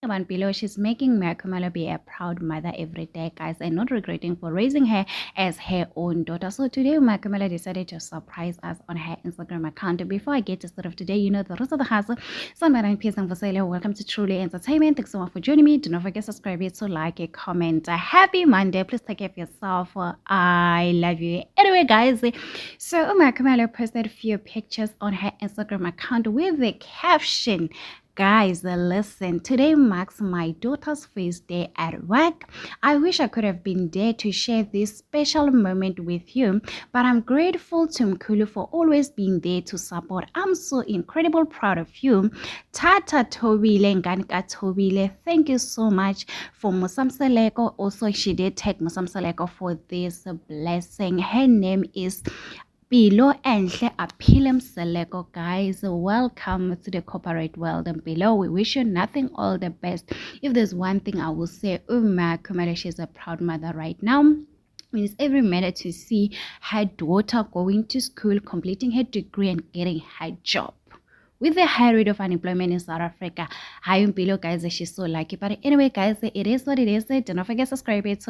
about below. She's making Mia Khumalo be a proud mother every day, guys, and not regretting for raising her as her own daughter. So today, Mia Khumalo decided to surprise us on her Instagram account. Before I get to start of today, you know the rest of the house. So I'm peace and for welcome to Truly Entertainment. Thanks so much for joining me. Do not forget to subscribe, to like, a comment. Happy Monday. Please take care of yourself. I love you. Anyway, guys, so Mia Khumalo posted a few pictures on her Instagram account with the caption, guys, listen, today marks my daughter's first day at work. I wish I could have been there to share this special moment with you, but I'm grateful to Mkhulu for always being there to support. I'm so incredibly proud of you. Tata Tobile, Nganka Tobile, thank you so much for Musamseleko. Also, she did tag Musamseleko for this blessing. Her name is Below Enhle Apile Mseleko. Guys, welcome to the corporate world. And below, we wish you nothing all the best. If there's one thing I will say, Mia Khumalo, she's a proud mother right now. It's every minute to see her daughter going to school, completing her degree, and getting her job. With the high rate of unemployment in South Africa, below, guys, she's so lucky. But anyway, guys, it is what it is. Do not forget to subscribe.